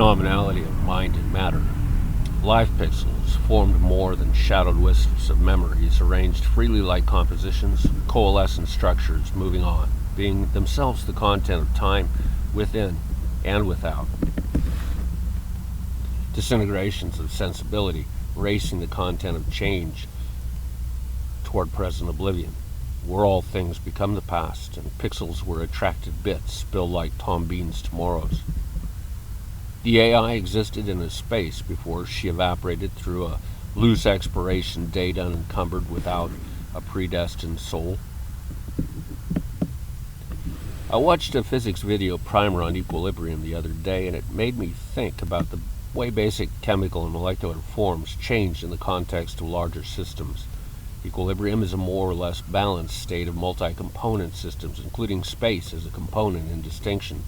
Phenomenality of mind and matter. Life pixels, formed more than shadowed wisps of memories, arranged freely like compositions, coalescent structures moving on, being themselves the content of time within and without. Disintegrations of sensibility, racing the content of change toward present oblivion, where all things become the past, and pixels were attracted bits, spilled like Tom Bean's tomorrows. The AI existed in a space before she evaporated through a loose expiration date unencumbered without a predestined soul. I watched a physics video primer on equilibrium the other day, and it made me think about the way basic chemical and molecular forms change in the context of larger systems. Equilibrium is a more or less balanced state of multi-component systems, including space as a component in distinction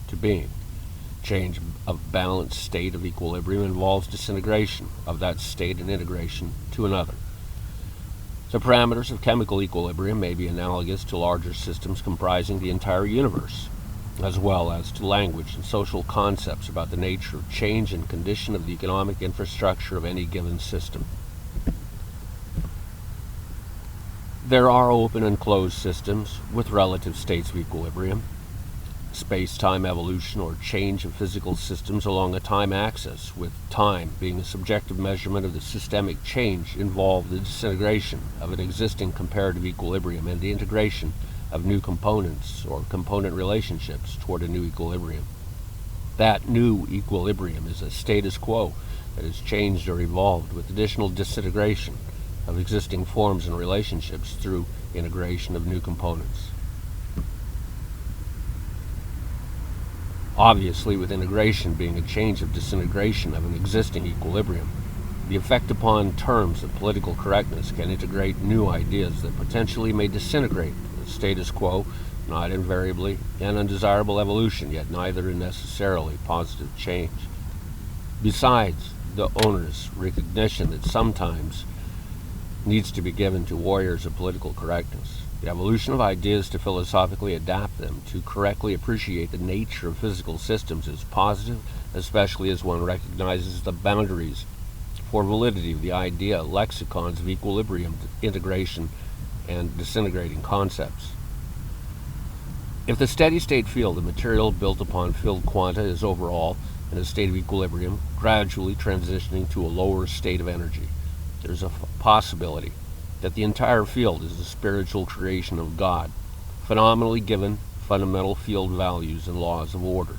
to being. Change of balanced state of equilibrium involves disintegration of that state and integration to another. The parameters of chemical equilibrium may be analogous to larger systems comprising the entire universe, as well as to language and social concepts about the nature of change and condition of the economic infrastructure of any given system. There are open and closed systems with relative states of equilibrium. Space-time evolution or change of physical systems along a time axis, with time being a subjective measurement of the systemic change, involve the disintegration of an existing comparative equilibrium and the integration of new components or component relationships toward a new equilibrium. That new equilibrium is a status quo that has changed or evolved with additional disintegration of existing forms and relationships through integration of new components. Obviously, with integration being a change of disintegration of an existing equilibrium, the effect upon terms of political correctness can integrate new ideas that potentially may disintegrate the status quo, not invariably an undesirable evolution, yet neither a necessarily positive change. Besides the onerous recognition that sometimes needs to be given to warriors of political correctness, the evolution of ideas to philosophically adapt them to correctly appreciate the nature of physical systems is positive, especially as one recognizes the boundaries for validity of the idea, lexicons of equilibrium, integration, and disintegrating concepts. If the steady-state field of material built upon filled quanta is overall in a state of equilibrium, gradually transitioning to a lower state of energy, there's a possibility that the entire field is a spiritual creation of God, phenomenally given fundamental field values and laws of order.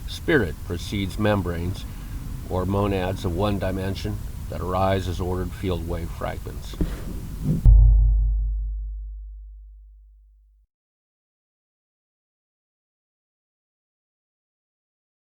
Spirit precedes membranes, or monads of one dimension, that arise as ordered field wave fragments.